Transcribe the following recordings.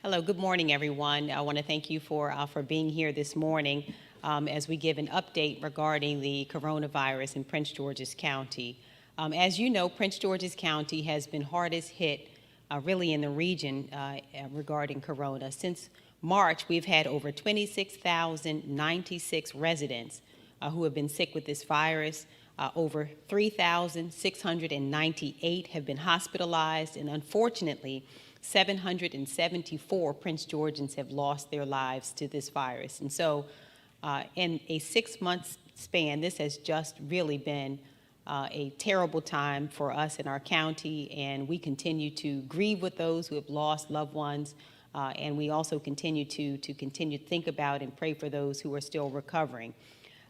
Hello, good morning, everyone. I want to thank you for being here this morning as we give an update regarding the coronavirus in Prince George's County. As you know, Prince George's County has been hardest hit really in the region regarding corona. Since March, we've had over 26,096 residents who have been sick with this virus. Over 3,698 have been hospitalized, and unfortunately, 774 Prince Georgians have lost their lives to this virus. And so in a 6-month span, this has just really been a terrible time for us in our county, and we continue to grieve with those who have lost loved ones, and we also continue to think about and pray for those who are still recovering.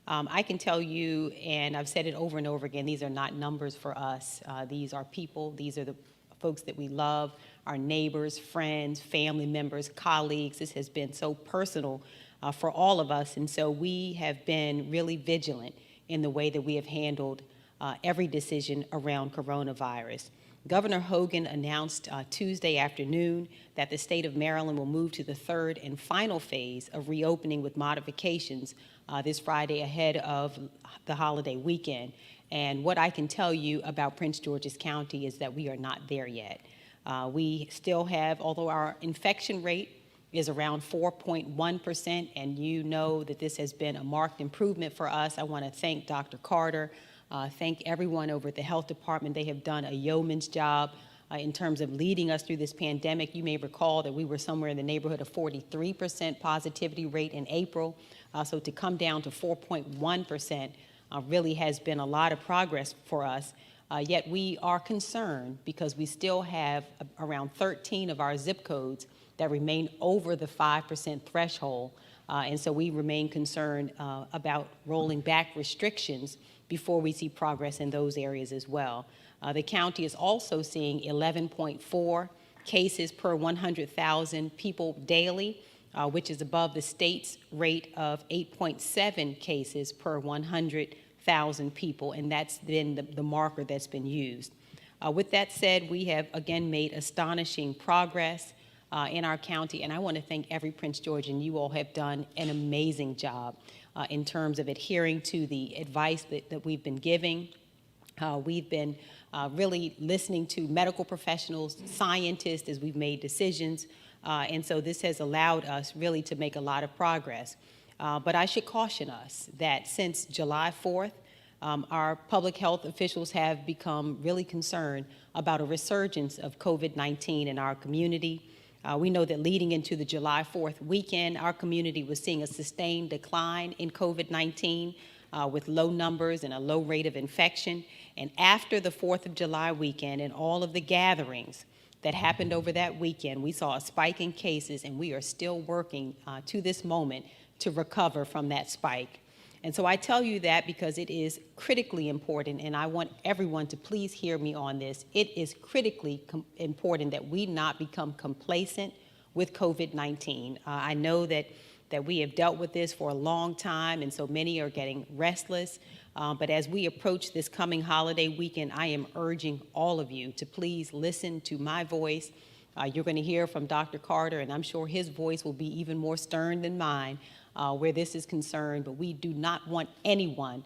I can tell you, and I've said it over and over again, these are not numbers for us. These are people. These are the folks that we love, our neighbors, friends, family members, colleagues. This has been so personal for all of us, and so we have been really vigilant in the way that we have handled every decision around coronavirus. Governor Hogan announced Tuesday afternoon that the state of Maryland will move to the third and final phase of reopening with modifications this Friday ahead of the holiday weekend. And what I can tell you about Prince George's County is that we are not there yet. We still have, although our infection rate is around 4.1%, and you know that this has been a marked improvement for us. I want to thank Dr. Carter, thank everyone over at the health department. They have done a yeoman's job in terms of leading us through this pandemic. You may recall that we were somewhere in the neighborhood of 43% positivity rate in April. So to come down to 4.1% really has been a lot of progress for us. Yet we are concerned because we still have around 13 of our zip codes that remain over the 5% threshold. And so we remain concerned about rolling back restrictions before we see progress in those areas as well. The county is also seeing 11.4 cases per 100,000 people daily, which is above the state's rate of 8.7 cases per 100,000 people, and that's been the marker that's been used. With that said, we have again made astonishing progress in our county, and I want to thank every Prince Georgian. You all have done an amazing job in terms of adhering to the advice that we've been giving. We've been really listening to medical professionals, scientists as we've made decisions, and so this has allowed us really to make a lot of progress. But I should caution us that since July 4th, our public health officials have become really concerned about a resurgence of COVID-19 in our community. We know that leading into the July 4th weekend, our community was seeing a sustained decline in COVID-19 with low numbers and a low rate of infection. And after the 4th of July weekend and all of the gatherings that happened over that weekend, we saw a spike in cases, and we are still working to this moment to recover from that spike. And so I tell you that because it is critically important, and I want everyone to please hear me on this. It is critically important that we not become complacent with COVID-19. I know that we have dealt with this for a long time, and so many are getting restless. But as we approach this coming holiday weekend, I am urging all of you to please listen to my voice. You're going to hear from Dr. Carter, and I'm sure his voice will be even more stern than mine where this is concerned. But we do not want anyone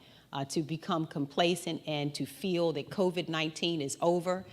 to become complacent and to feel that COVID-19 is over,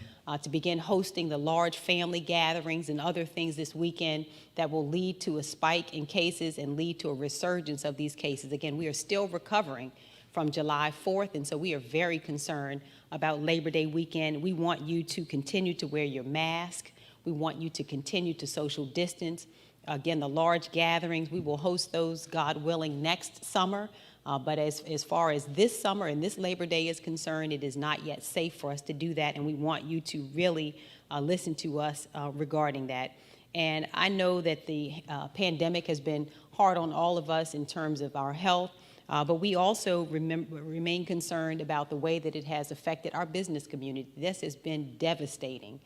to begin hosting the large family gatherings and other things this weekend that will lead to a spike in cases and lead to a resurgence of these cases. Again, we are still recovering from July 4th, and so we are very concerned about Labor Day weekend. We want you to continue to wear your mask. We want you to continue to social distance. Again, the large gatherings, we will host those, God willing, next summer. But as far as this summer and this Labor Day is concerned, it is not yet safe for us to do that, and we want you to really listen to us regarding that. And I know that the pandemic has been hard on all of us in terms of our health, but we also remain concerned about the way that it has affected our business community. This has been devastating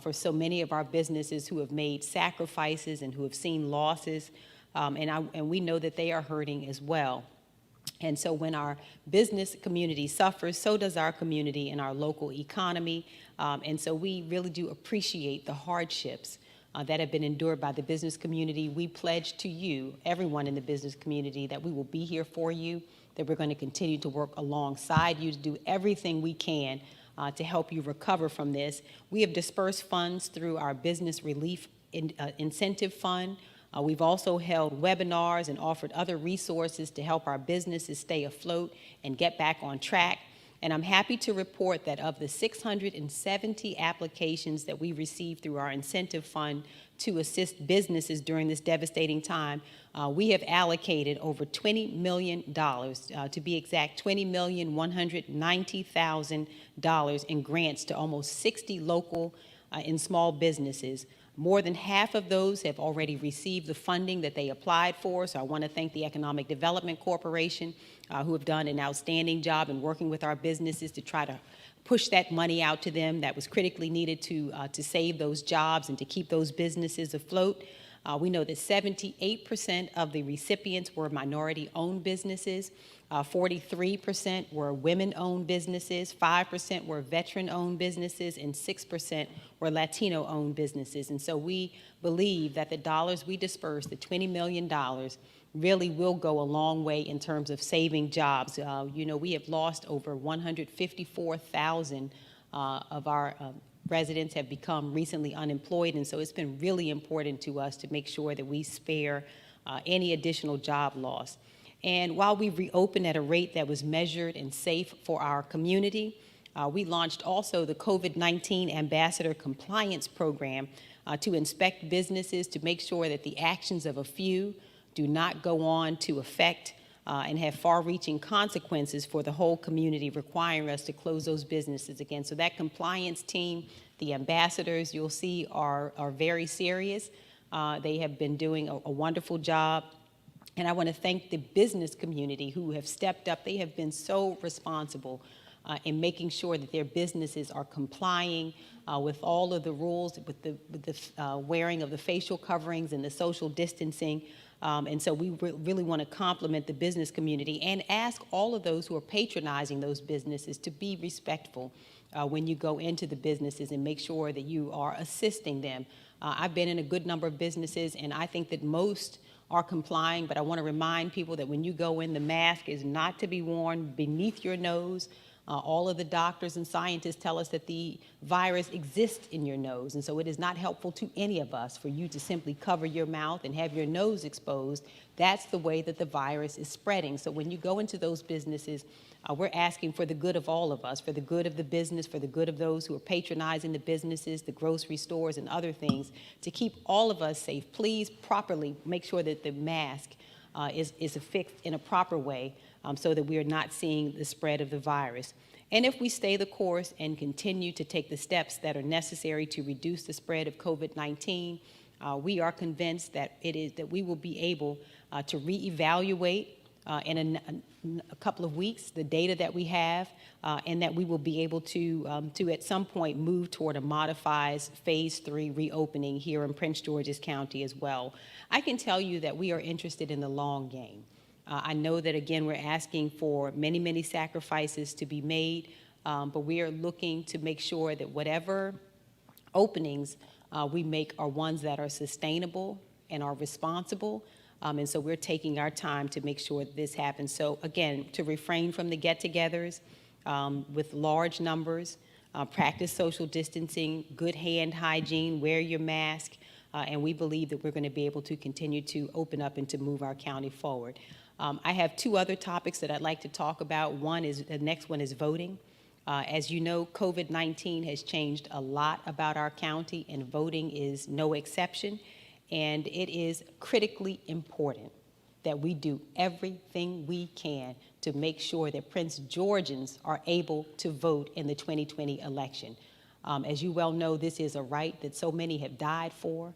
for so many of our businesses who have made sacrifices and who have seen losses, and we know that they are hurting as well. And so when our business community suffers, so does our community and our local economy. And so we really do appreciate the hardships that have been endured by the business community. We pledge to you, everyone in the business community, that we will be here for you, that we're going to continue to work alongside you to do everything we can to help you recover from this. We have dispersed funds through our Business Relief Incentive Fund. We've also held webinars and offered other resources to help our businesses stay afloat and get back on track. And I'm happy to report that of the 670 applications that we received through our incentive fund to assist businesses during this devastating time, we have allocated over $20 million, to be exact, $20,190,000 in grants to almost 60 local and small businesses. More than half of those have already received the funding that they applied for, so I want to thank the Economic Development Corporation, who have done an outstanding job in working with our businesses to try to push that money out to them that was critically needed to save those jobs and to keep those businesses afloat. We know that 78% of the recipients were minority-owned businesses, 43% were women-owned businesses, 5% were veteran-owned businesses, and 6% were Latino-owned businesses. And so we believe that the dollars we disperse, the $20 million, really will go a long way in terms of saving jobs. You know, we have lost over 154,000 of our residents have become recently unemployed, and so it's been really important to us to make sure that we spare any additional job loss. And while we reopened at a rate that was measured and safe for our community, we launched also the COVID-19 Ambassador Compliance Program to inspect businesses to make sure that the actions of a few do not go on to affect and have far-reaching consequences for the whole community, requiring us to close those businesses again. So that compliance team, the ambassadors, you'll see, are very serious. They have been doing a wonderful job. And I want to thank the business community who have stepped up. They have been so responsible in making sure that their businesses are complying with all of the rules, with the wearing of the facial coverings and the social distancing. And so we really want to compliment the business community and ask all of those who are patronizing those businesses to be respectful when you go into the businesses and make sure that you are assisting them. I've been in a good number of businesses, and I think that most are complying, but I want to remind people that when you go in, the mask is not to be worn beneath your nose. All of the doctors and scientists tell us that the virus exists in your nose, and so it is not helpful to any of us for you to simply cover your mouth and have your nose exposed. That's the way that the virus is spreading. So when you go into those businesses, we're asking for the good of all of us, for the good of the business, for the good of those who are patronizing the businesses, the grocery stores, and other things, to keep all of us safe. Please properly make sure that the mask is affixed in a proper way so that we are not seeing the spread of the virus. And if we stay the course and continue to take the steps that are necessary to reduce the spread of COVID-19, we are convinced that we will be able to reevaluate in a couple of weeks the data that we have, and that we will be able to at some point move toward a modified phase 3 reopening here in Prince George's County as well. I can tell you that we are interested in the long game. I know that, again, we're asking for many, many sacrifices to be made, but we are looking to make sure that whatever openings we make are ones that are sustainable and are responsible. And so we're taking our time to make sure that this happens. So, again, to refrain from the get-togethers with large numbers, practice social distancing, good hand hygiene, wear your mask, and we believe that we're going to be able to continue to open up and to move our county forward. I have two other topics that I'd like to talk about. The next one is voting. As you know, COVID-19 has changed a lot about our county, and voting is no exception. And it is critically important that we do everything we can to make sure that Prince Georgians are able to vote in the 2020 election. As you well know, this is a right that so many have died for,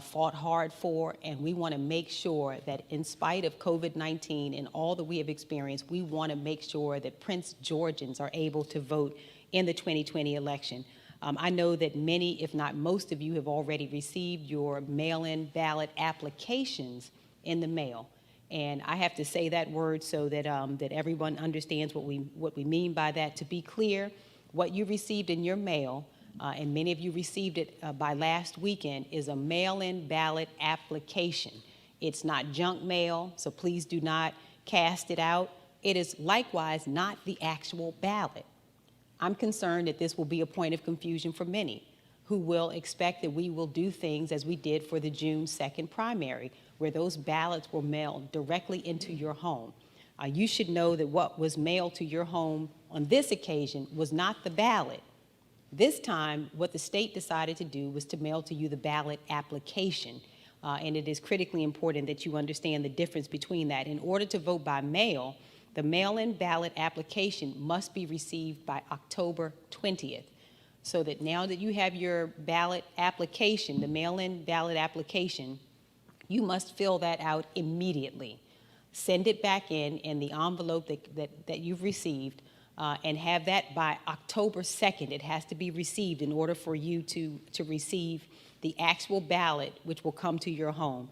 fought hard for, and we want to make sure that in spite of COVID-19 and all that we have experienced, we want to make sure that Prince Georgians are able to vote in the 2020 election. I know that many, if not most of you, have already received your mail-in ballot applications in the mail. And I have to say that word so that, that everyone understands what we mean by that. To be clear, what you received in your mail and many of you received it by last weekend, is a mail-in ballot application. It's not junk mail, so please do not cast it out. It is likewise not the actual ballot. I'm concerned that this will be a point of confusion for many who will expect that we will do things as we did for the June 2nd primary, where those ballots were mailed directly into your home. You should know that what was mailed to your home on this occasion was not the ballot. This time, what the state decided to do was to mail to you the ballot application. And it is critically important that you understand the difference between that. In order to vote by mail, the mail-in ballot application must be received by October 20th. So that now that you have your ballot application, the mail-in ballot application, you must fill that out immediately. Send it back in the envelope that you've received, and have that by October 2nd. It has to be received in order for you to receive the actual ballot, which will come to your home.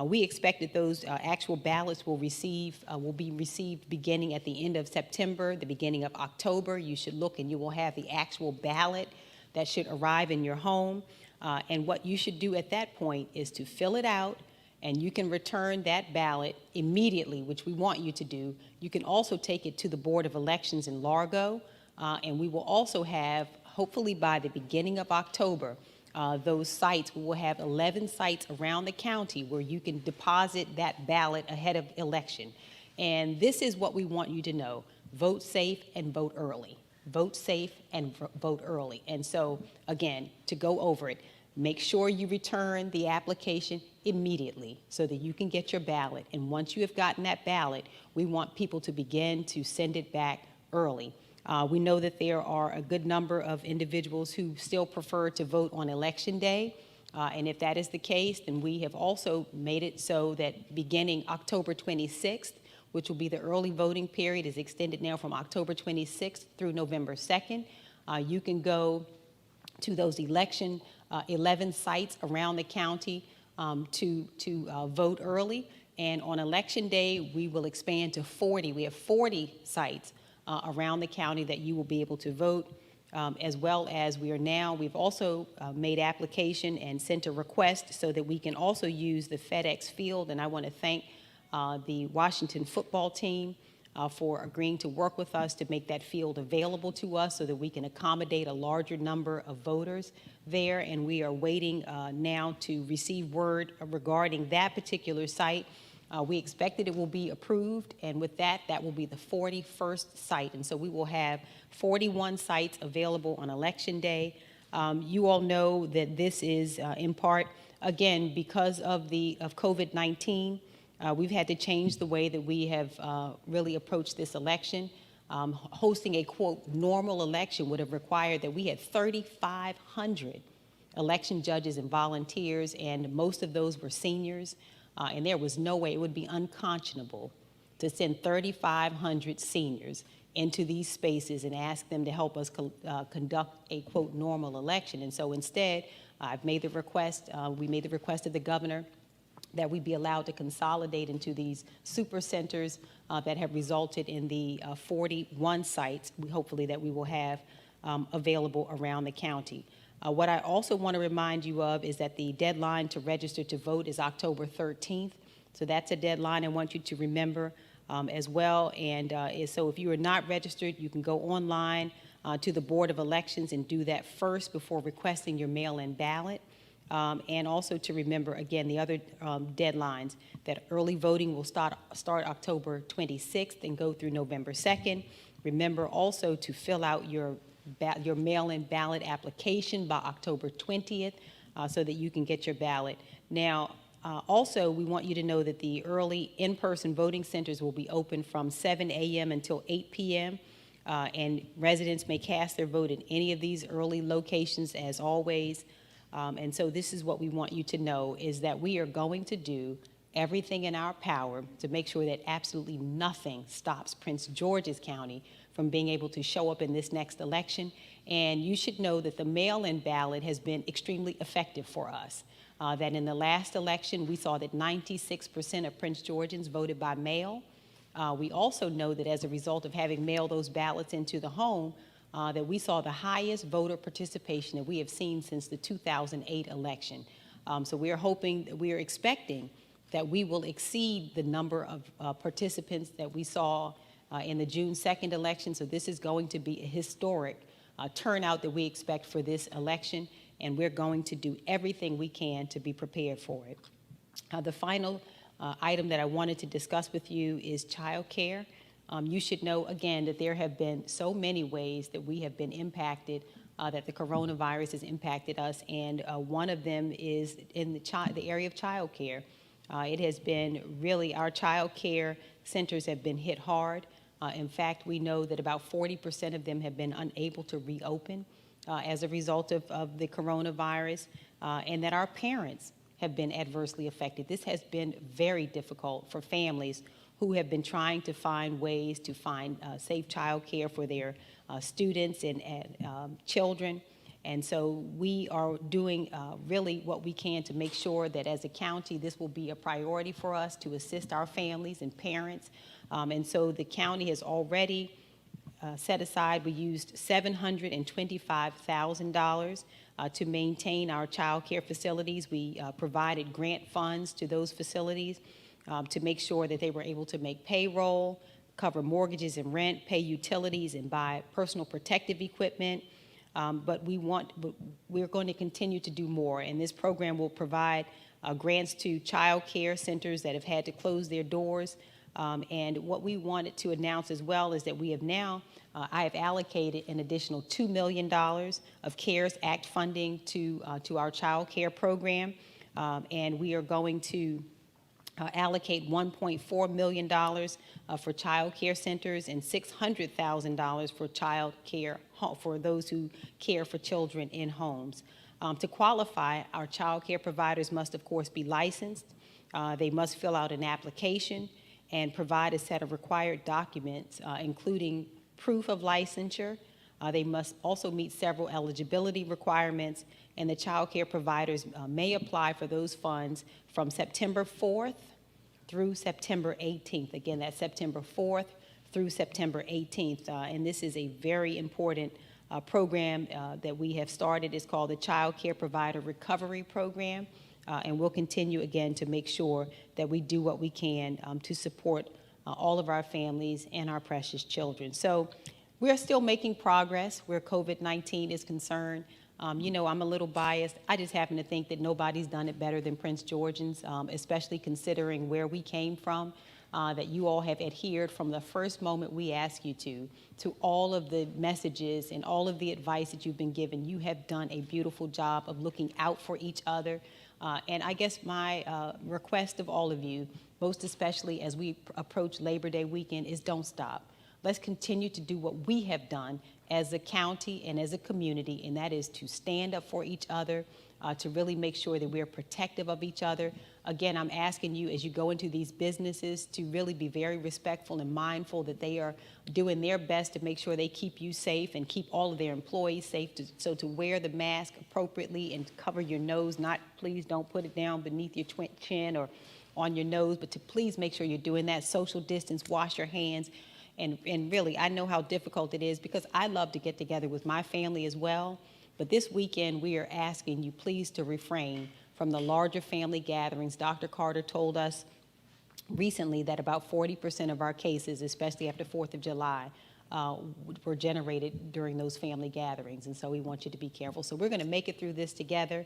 We expect that those actual ballots will be received beginning at the end of September, the beginning of October. You should look and you will have the actual ballot that should arrive in your home. And what you should do at that point is to fill it out, and you can return that ballot immediately, which we want you to do. You can also take it to the Board of Elections in Largo, and we will also have, hopefully by the beginning of October, those sites. We will have 11 sites around the county where you can deposit that ballot ahead of election. And this is what we want you to know: vote safe and vote early. Vote safe and vote early. And so, again, to go over it, make sure you return the application immediately so that you can get your ballot. And once you have gotten that ballot, we want people to begin to send it back early. We know that there are a good number of individuals who still prefer to vote on Election Day. And if that is the case, then we have also made it so that beginning October 26th, which will be the early voting period, is extended now from October 26th through November 2nd. You can go to those 11 sites around the county to vote early. And on Election Day, we will expand to 40. We have 40 sites around the county that you will be able to vote, as well as we've also made application and sent a request so that we can also use the FedEx field. And I want to thank the Washington football team for agreeing to work with us to make that field available to us so that we can accommodate a larger number of voters there. And we are waiting now to receive word regarding that particular site. We expect that it will be approved, and with that, that will be the 41st site. And so we will have 41 sites available on Election Day. You all know that this is in part, again, because of COVID-19. We've had to change the way that we have really approached this election. Hosting a, quote, normal election would have required that we had 3,500 election judges and volunteers, and most of those were seniors. And there was no way, it would be unconscionable to send 3,500 seniors into these spaces and ask them to help us conduct a, quote, normal election. And so instead, I've made the request, we made the request of the governor that we be allowed to consolidate into these super centers that have resulted in the 41 sites, hopefully, that we will have available around the county. What I also want to remind you of is that the deadline to register to vote is October 13th. So that's a deadline I want you to remember as well. And so if you are not registered, you can go online to the Board of Elections and do that first before requesting your mail-in ballot. And also to remember, again, the other deadlines, that early voting will start October 26th and go through November 2nd. Remember also to fill out your mail-in ballot application by October 20th so that you can get your ballot. Now, also, we want you to know that the early in-person voting centers will be open from 7 a.m. until 8 p.m. And residents may cast their vote in any of these early locations as always. And so this is what we want you to know, is that we are going to do everything in our power to make sure that absolutely nothing stops Prince George's County from being able to show up in this next election. And you should know that the mail-in ballot has been extremely effective for us. That in the last election, we saw that 96% of Prince Georgians voted by mail. We also know that as a result of having mailed those ballots into the home, that we saw the highest voter participation that we have seen since the 2008 election. So we are expecting that we will exceed the number of participants that we saw in the June 2nd election. So this is going to be a historic turnout that we expect for this election, and we're going to do everything we can to be prepared for it. The final item that I wanted to discuss with you is child care. You should know, again, that there have been so many ways that we have been impacted, that the coronavirus has impacted us, and one of them is in the area of child care. It has been really, our child care centers have been hit hard. In fact, we know that about 40% of them have been unable to reopen as a result of the coronavirus, and that our parents have been adversely affected. This has been very difficult for families who have been trying to find ways to find safe child care for their students and children. And so we are doing really what we can to make sure that as a county, this will be a priority for us to assist our families and parents. And so the county has already set aside, we used $725,000 to maintain our child care facilities. We provided grant funds to those facilities to make sure that they were able to make payroll, cover mortgages and rent, pay utilities, and buy personal protective equipment. But we're going to continue to do more, and this program will provide grants to child care centers that have had to close their doors. And what we wanted to announce as well is that we have now, I have allocated an additional $2 million of CARES Act funding to our child care program, and we are going to allocate $1.4 million for child care centers and $600,000 for child care for those who care for children in homes. To qualify, our child care providers must, of course, be licensed. They must fill out an application and provide a set of required documents, including proof of licensure. They must also meet several eligibility requirements, and the child care providers may apply for those funds from September 4th through September 18th. Again, that's September 4th through September 18th. And this is a very important program that we have started. It's called the Child Care Provider Recovery Program. And we'll continue, again, to make sure that we do what we can to support all of our families and our precious children. So we're still making progress where COVID-19 is concerned. You know, I'm a little biased. I just happen to think that nobody's done it better than Prince Georgians, especially considering where we came from, that you all have adhered from the first moment we asked you to all of the messages and all of the advice that you've been given. You have done a beautiful job of looking out for each other. And I guess my request of all of you, most especially as we approach Labor Day weekend, is don't stop. Let's continue to do what we have done as a county and as a community, and that is to stand up for each other, to really make sure that we're protective of each other. Again, I'm asking you as you go into these businesses to really be very respectful and mindful that they are doing their best to make sure they keep you safe and keep all of their employees safe. So to wear the mask appropriately and cover your nose, please don't put it down beneath your chin or on your nose, but to please make sure you're doing that. Social distance, wash your hands. And really, I know how difficult it is because I love to get together with my family as well. But this weekend, we are asking you please to refrain from the larger family gatherings. Dr. Carter told us recently that about 40% of our cases, especially after 4th of July, were generated during those family gatherings. And so we want you to be careful. So we're going to make it through this together.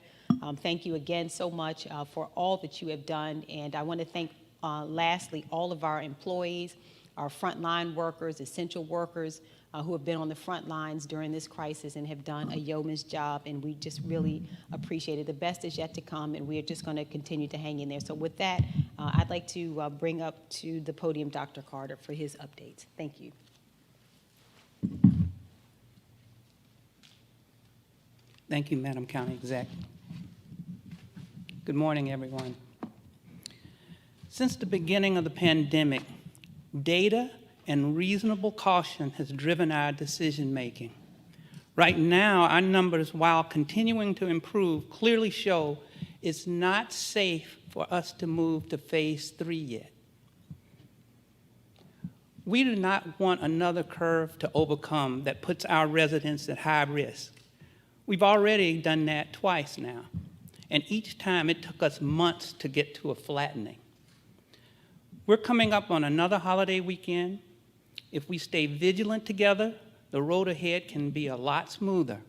Thank you again so much for all that you have done. And I want to thank, lastly, all of our employees, our frontline workers, essential workers who have been on the front lines during this crisis and have done a yeoman's job, and we just really appreciate it. The best is yet to come, and we are just going to continue to hang in there. So with that, I'd like to bring up to the podium Dr. Carter for his updates. Thank you. Thank you, Madam County Exec. Good morning, everyone. Since the beginning of the pandemic, data and reasonable caution has driven our decision-making. Right now, our numbers, while continuing to improve, clearly show it's not safe for us to move to phase 3 yet. We do not want another curve to overcome that puts our residents at high risk. We've already done that twice now, and each time it took us months to get to a flattening. We're coming up on another holiday weekend. If we stay vigilant together, the road ahead can be a lot smoother.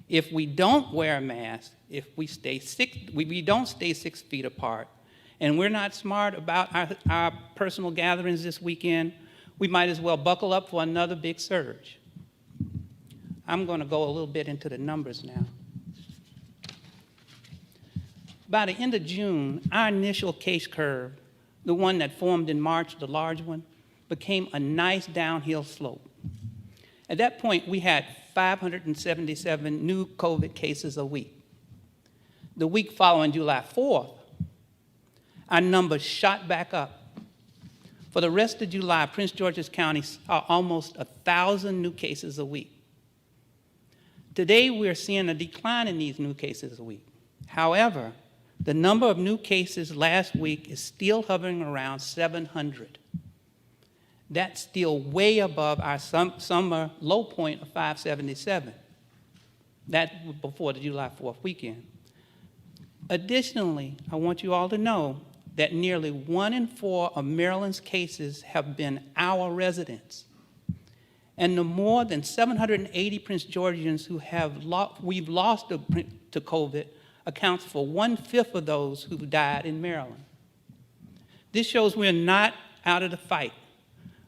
If we don't wear a mask, if we don't stay 6 feet apart, and we're not smart about our personal gatherings this weekend, we might as well buckle up for another big surge. I'm going to go a little bit into the numbers now. By the end of June, our initial case curve, the one that formed in March, the large one, became a nice downhill slope. At that point, we had 577 new COVID cases a week. The week following July 4th, our numbers shot back up. For the rest of July, Prince George's County saw almost 1,000 new cases a week. Today, we're seeing a decline in these new cases a week. However, the number of new cases last week is still hovering around 700. That's still way above our summer low point of 577. That was before the July 4th weekend. Additionally, I want you all to know that nearly 1 in 4 of Maryland's cases have been our residents. And the more than 780 Prince Georgians who we've lost to COVID accounts for 1/5 of those who died in Maryland. This shows we're not out of the fight.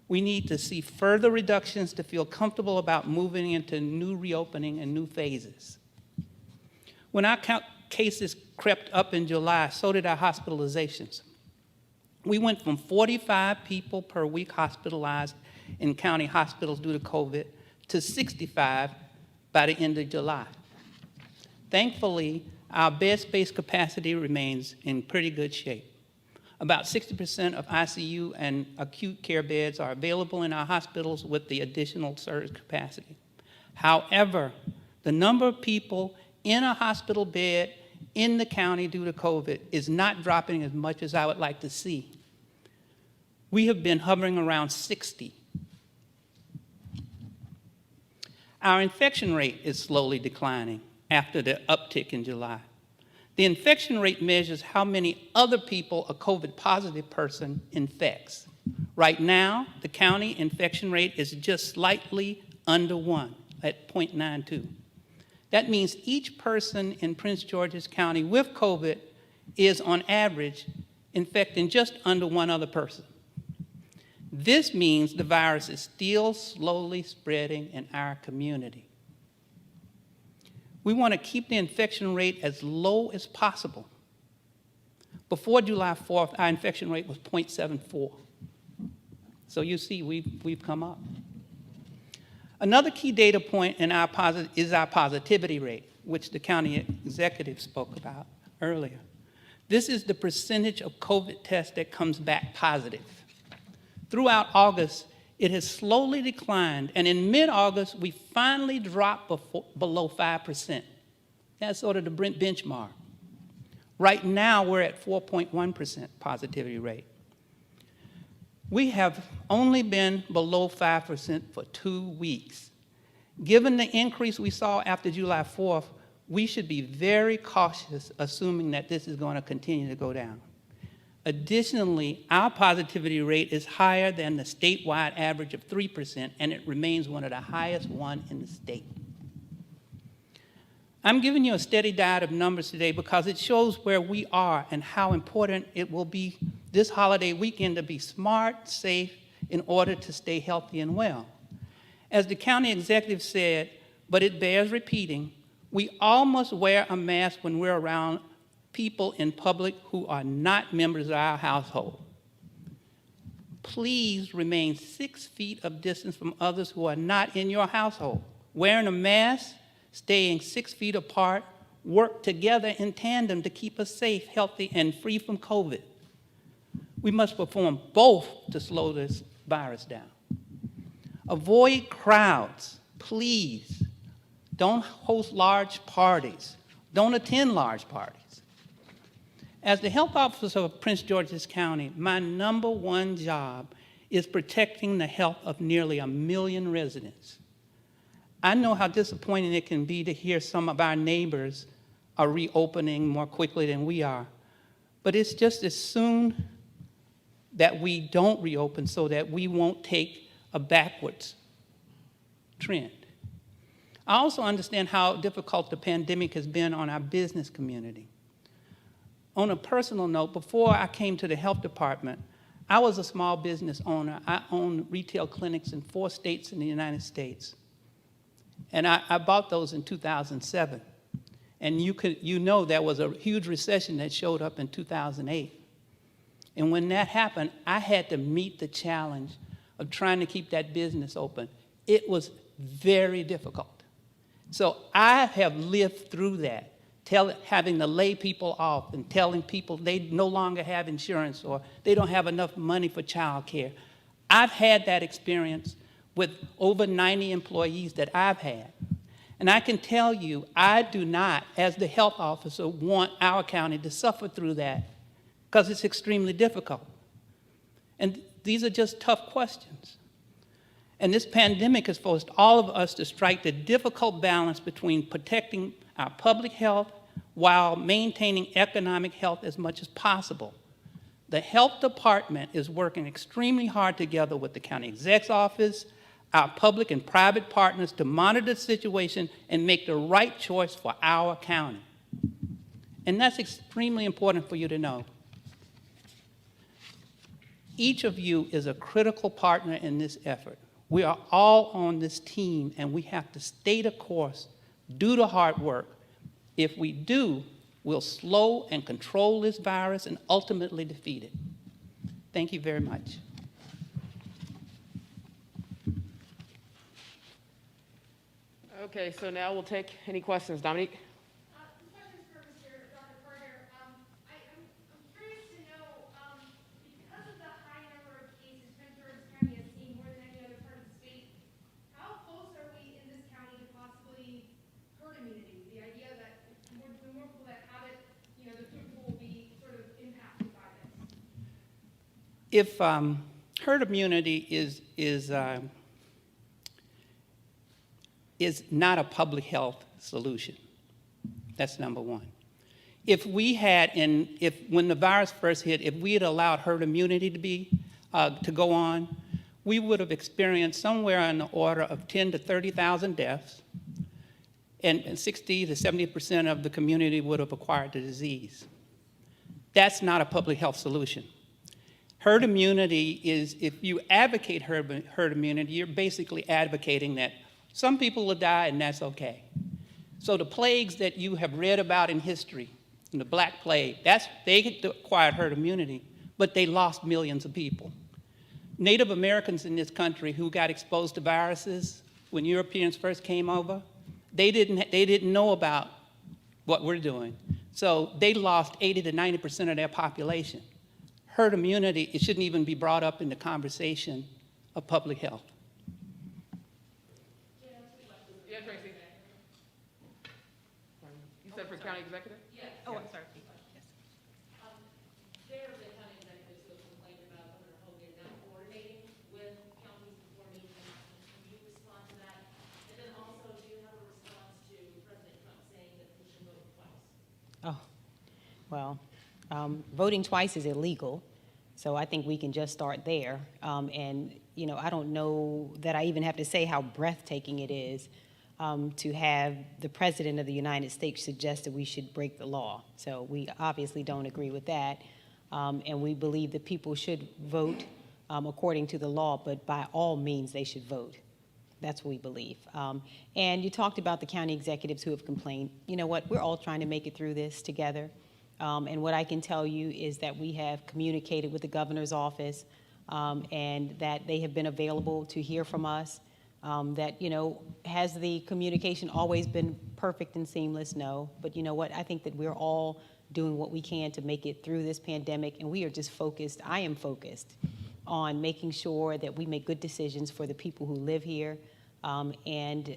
We need to see further reductions to feel comfortable about moving into new reopening and new phases. When our cases crept up in July, so did our hospitalizations. We went from 45 people per week hospitalized in county hospitals due to COVID to 65 by the end of July. Thankfully, our bed space capacity remains in pretty good shape. About 60% of ICU and acute care beds are available in our hospitals with the additional surge capacity. However, the number of people in a hospital bed in the county due to COVID is not dropping as much as I would like to see. We have been hovering around 60. Our infection rate is slowly declining after the uptick in July. The infection rate measures how many other people a COVID-positive person infects. Right now, the county infection rate is just slightly under 1 at 0.92. That means each person in Prince George's County with COVID is, on average, infecting just under 1 other person. This means the virus is still slowly spreading in our community. We want to keep the infection rate as low as possible. Before July 4th, our infection rate was 0.74. So you see, we've come up. Another key data point in is our positivity rate, which the county executive spoke about earlier. This is the percentage of COVID tests that comes back positive. Throughout August, it has slowly declined, and in mid-August, we finally dropped below 5%. That's sort of the benchmark. Right now, we're at 4.1% positivity rate. We have only been below 5% for 2 weeks. Given the increase we saw after July 4th, we should be very cautious assuming that this is going to continue to go down. Additionally, our positivity rate is higher than the statewide average of 3%, and it remains one of the highest in the state. I'm giving you a steady diet of numbers today because it shows where we are and how important it will be this holiday weekend to be smart, safe, in order to stay healthy and well. As the county executive said, but it bears repeating, we all must wear a mask when we're around people in public who are not members of our household. Please remain 6 feet of distance from others who are not in your household. Wearing a mask, staying 6 feet apart, work together in tandem to keep us safe, healthy, and free from COVID. We must perform both to slow this virus down. Avoid crowds, please. Don't host large parties. Don't attend large parties. As the health officer of Prince George's County, my #1 job is protecting the health of nearly 1 million residents. I know how disappointing it can be to hear some of our neighbors are reopening more quickly than we are, but it's just as soon that we don't reopen so that we won't take a backwards trend. I also understand how difficult the pandemic has been on our business community. On a personal note, before I came to the health department, I was a small business owner. I owned retail clinics in 4 states in the United States. And I bought those in 2007. And you know there was a huge recession that showed up in 2008. And when that happened, I had to meet the challenge of trying to keep that business open. It was very difficult. So I have lived through that, having to lay people off and telling people they no longer have insurance or they don't have enough money for child care. I've had that experience with over 90 employees that I've had. And I can tell you, I do not, as the health officer, want our county to suffer through that because it's extremely difficult. And these are just tough questions. And this pandemic has forced all of us to strike the difficult balance between protecting our public health while maintaining economic health as much as possible. The health department is working extremely hard together with the county exec's office, our public and private partners to monitor the situation and make the right choice for our county. And that's extremely important for you to know. Each of you is a critical partner in this effort. We are all on this team, and we have to stay the course, do the hard work. If we do, we'll slow and control this virus and ultimately defeat it. Thank you very much. Okay, so now we'll take any questions. Dominique? This question is for Dr. Carter. I'm curious to know, because of the high number of cases Prince George's County has seen more than any other part of the state, how close are we in this county to possibly herd immunity? The idea that the more people that have it, the people will be sort of impacted by this. If herd immunity is not a public health solution. That's number one. If we had, when the virus first hit, if we had allowed herd immunity to go on, we would have experienced somewhere in the order of 10 to 30,000 deaths, and 60 to 70% of the community would have acquired the disease. That's not a public health solution. Herd immunity is, if you advocate herd immunity, you're basically advocating that some people will die, and that's okay. So the plagues that you have read about in history, the Black Plague, they acquired herd immunity, but they lost millions of people. Native Americans in this country who got exposed to viruses when Europeans first came over, they didn't know about what we're doing. So they lost 80 to 90% of their population. Herd immunity, it shouldn't even be brought up in the conversation of public health. Yeah, Tracy. You said for county executive? Yes. Oh, I'm sorry. Yes. There have been county executives who have complained about Governor Hogan not coordinating with counties before making announcements. Can you respond to that? And then also, do you have a response to President Trump saying that we should vote twice? Oh, well, voting twice is illegal, so I think we can just start there. And, I don't know that I even have to say how breathtaking it is to have the President of the United States suggest that we should break the law. So we obviously don't agree with that. And we believe that people should vote according to the law, but by all means they should vote. That's what we believe. And you talked about the county executives who have complained. You know what? We're all trying to make it through this together. And what I can tell you is that we have communicated with the governor's office and that they have been available to hear from us. That, has the communication always been perfect and seamless? No. But you know what? I think that we're all doing what we can to make it through this pandemic, and we are just focused, I am focused, on making sure that we make good decisions for the people who live here, and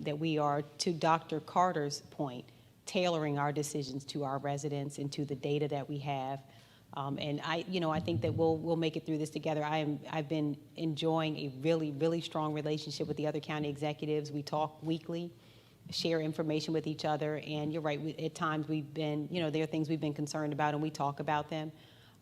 that we are, to Dr. Carter's point, tailoring our decisions to our residents and to the data that we have. And I think that we'll make it through this together. I've been enjoying a really, really strong relationship with the other county executives. We talk weekly, share information with each other, and you're right, at times we've been, there are things we've been concerned about, and we talk about them.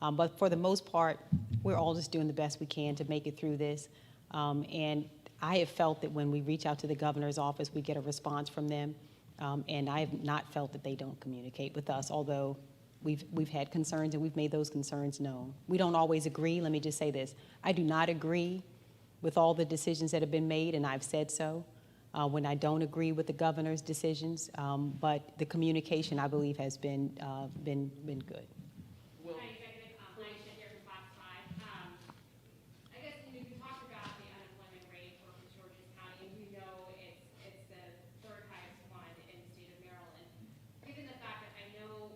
But for the most part, we're all just doing the best we can to make it through this. And I have felt that when we reach out to the governor's office, we get a response from them. And I have not felt that they don't communicate with us, although we've had concerns and we've made those concerns known. We don't always agree. Let me just say this. I do not agree with all the decisions that have been made, and I've said so when I don't agree with the governor's decisions. But the communication, I believe, has been good. Well, Hi, Executive. Aisha here from Fox 5. I guess you talked about the unemployment rate for Prince George's County, and we know it's the third highest one in the state of Maryland. Given the fact that I know,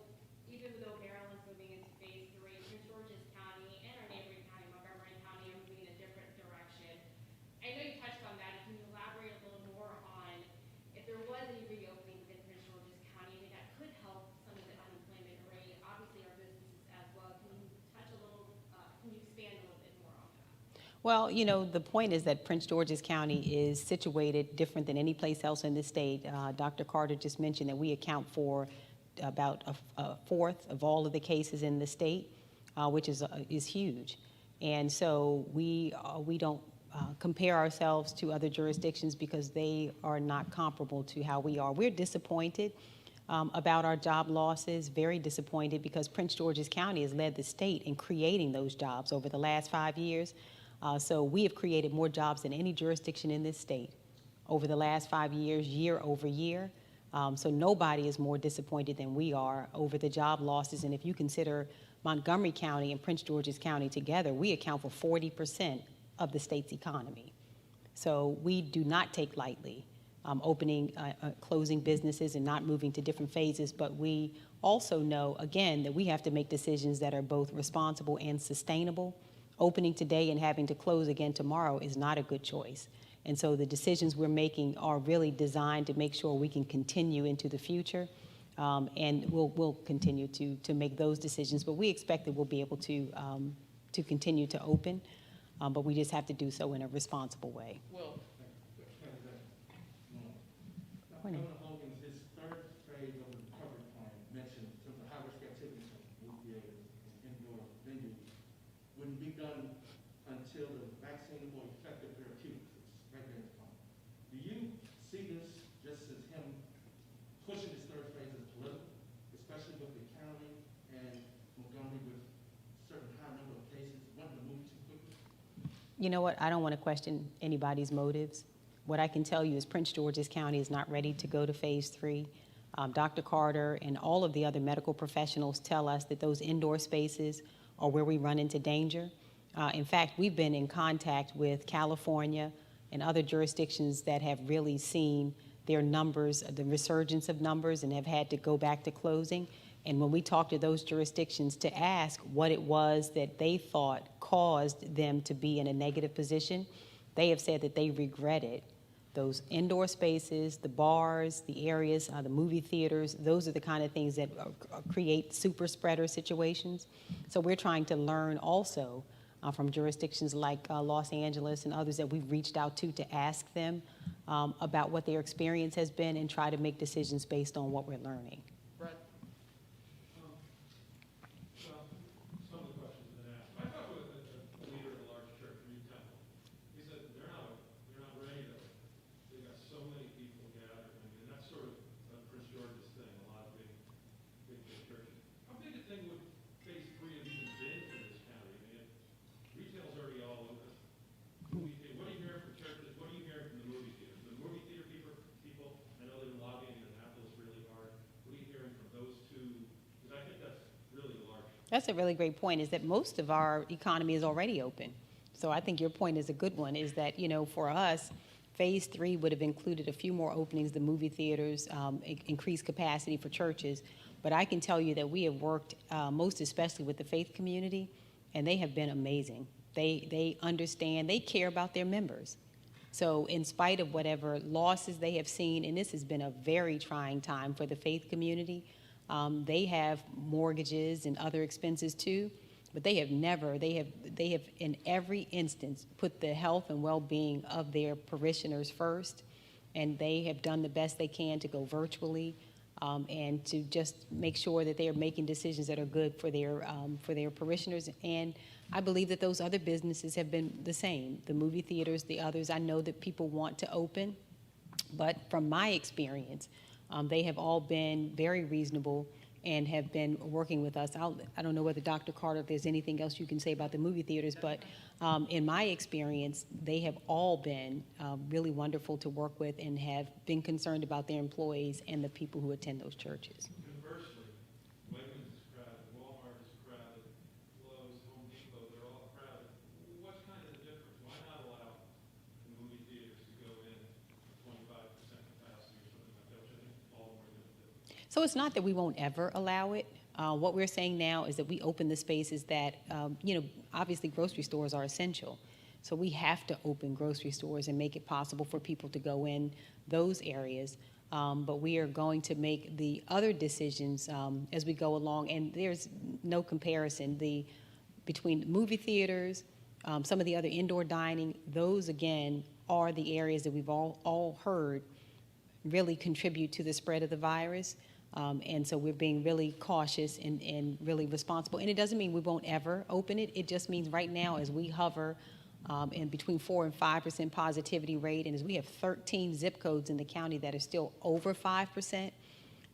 even though Maryland's moving into phase 3, Prince George's County and our neighboring county, Montgomery County, are moving in a different direction. I know you touched on that. Can you elaborate a little more on if there was any reopening within Prince George's County? I mean, that could help some of the unemployment rate. Obviously, our businesses as well. Can you touch a little? Can you expand a little bit more on that? Well, the point is that Prince George's County is situated different than any place else in the state. Dr. Carter just mentioned that we account for about a fourth of all of the cases in the state, which is huge. And so we don't compare ourselves to other jurisdictions because they are not comparable to how we are. We're disappointed about our job losses, very disappointed because Prince George's County has led the state in creating those jobs over the last 5 years. So we have created more jobs than any jurisdiction in this state over the last 5 years, year over year. So nobody is more disappointed than we are over the job losses. And if you consider Montgomery County and Prince George's County together, we account for 40% of the state's economy. So we do not take lightly closing businesses and not moving to different phases. But we also know, again, that we have to make decisions that are both responsible and sustainable. Opening today and having to close again tomorrow is not a good choice. And so the decisions we're making are really designed to make sure we can continue into the future. And we'll continue to make those decisions. But we expect that we'll be able to continue to open. But we just have to do so in a responsible way. well, Morning. Governor Hogan, his third phase of the recovery plan mentioned some of the high-risk activities of movie theaters and indoor venues wouldn't be done until the vaccine or effective therapeutics is right there at the front. Do you see this just as him pushing his third phase as political, especially with the county and Montgomery with certain high number of cases, wanting to move too quickly? You know what? I don't want to question anybody's motives. What I can tell you is Prince George's County is not ready to go to phase 3. Dr. Carter and all of the other medical professionals tell us that those indoor spaces are where we run into danger. In fact, we've been in contact with California and other jurisdictions that have really seen their numbers, the resurgence of numbers, and have had to go back to closing. And when we talked to those jurisdictions to ask what it was that they thought caused them to be in a negative position, they have said that they regretted those indoor spaces, the bars, the areas, the movie theaters. Those are the kind of things that create super spreader situations. So we're trying to learn also from jurisdictions like Los Angeles and others that we've reached out to ask them about what their experience has been and try to make decisions based on what we're learning. Brett, Well, some of the questions have been asked. I talked with a leader of a large church in Utah. He said they're not ready to. They've got so many people gathered. I mean, and that's sort of Prince George's thing. A lot of big churches. How big a thing would phase 3 have even been for this county? I mean, retail's already all open. What are you hearing from churches? What are you hearing from the movie theaters? The movie theater people, I know they've been lobbying in Annapolis really hard. What are you hearing from those two? Because I think that's really large. That's a really great point, is that most of our economy is already open. So I think your point is a good one, is that, for us, phase 3 would have included a few more openings, the movie theaters, increased capacity for churches. But I can tell you that we have worked most especially with the faith community, and they have been amazing. They understand, they care about their members. So in spite of whatever losses they have seen, and this has been a very trying time for the faith community, they have mortgages and other expenses too. But they have never, they have in every instance put the health and well-being of their parishioners first, and they have done the best they can to go virtually and to just make sure that they are making decisions that are good for their parishioners. And I believe that those other businesses have been the same. The movie theaters, the others, I know that people want to open, but from my experience, they have all been very reasonable and have been working with us. I don't know whether Dr. Carter, if there's anything else you can say about the movie theaters, but in my experience, they have all been really wonderful to work with and have been concerned about their employees and the people who attend those churches. Conversely, Wegmans is crowded, Walmart is crowded, Lowe's, Home Depot, they're all crowded. What's kind of the difference? Why not allow the movie theaters to go in at 25% capacity or something like that, which I think Baltimore is going to do? So it's not that we won't ever allow it. What we're saying now is that we open the spaces that, obviously grocery stores are essential. So we have to open grocery stores and make it possible for people to go in those areas. But we are going to make the other decisions as we go along. And there's no comparison between movie theaters, some of the other indoor dining. Those, again, are the areas that we've all heard really contribute to the spread of the virus. And so we're being really cautious and really responsible. And it doesn't mean we won't ever open it. It just means right now as we hover in between 4% and 5% positivity rate, and as we have 13 zip codes in the county that are still over 5%,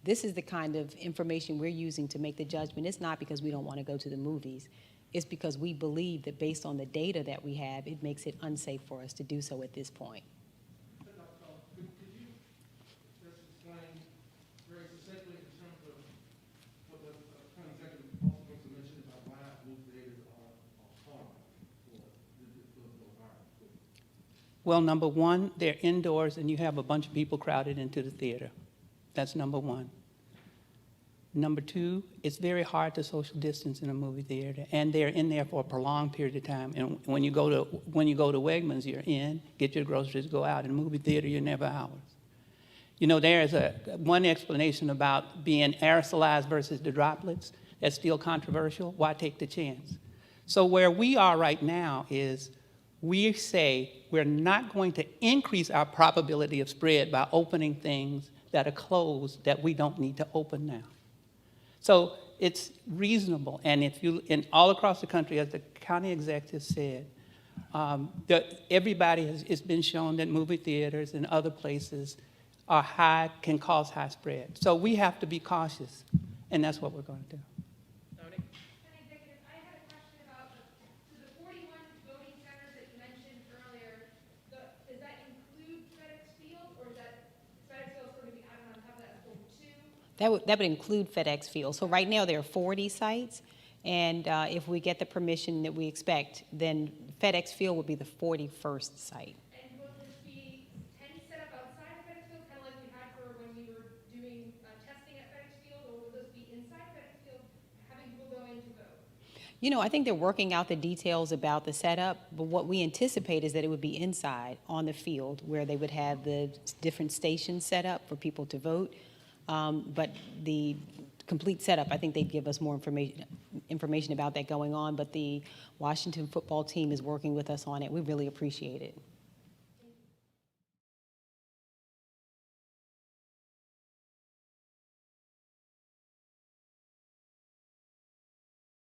this is the kind of information we're using to make the judgment. It's not because we don't want to go to the movies. It's because we believe that based on the data that we have, it makes it unsafe for us to do so at this point. Could you just explain very succinctly in terms of what the current executive also mentioned about why movie theaters are hard for the virus? Well, number one, they're indoors and you have a bunch of people crowded into the theater. That's number one. Number two, it's very hard to social distance in a movie theater, and they're in there for a prolonged period of time. And when you go to Wegmans, you're in, get your groceries, go out. In a movie theater, you're never hours. You know, there is one explanation about being aerosolized versus the droplets. That's still controversial. Why take the chance? So where we are right now is we say we're not going to increase our probability of spread by opening things that are closed that we don't need to open now. So it's reasonable, and all across the country, as the county executive said, it's been shown that movie theaters and other places can cause high spread. So we have to be cautious, and that's what we're going to do. Tony? County Executive, I had a question about the 41 voting centers that you mentioned earlier. Does that include FedEx Field, or is that FedEx Field going to be added on top of that 42? That would include FedEx Field. So right now there are 40 sites, and if we get the permission that we expect, then FedEx Field would be the 41st site. And will this be tents set up outside of FedEx Field, kind of like we had for when we were doing testing at FedEx Field, or will this be inside FedEx Field, having people go in to vote? You know, I think they're working out the details about the setup, but what we anticipate is that it would be inside on the field where they would have the different stations set up for people to vote. But the complete setup, I think they'd give us more information about that going on, but the Washington football team is working with us on it. We really appreciate it.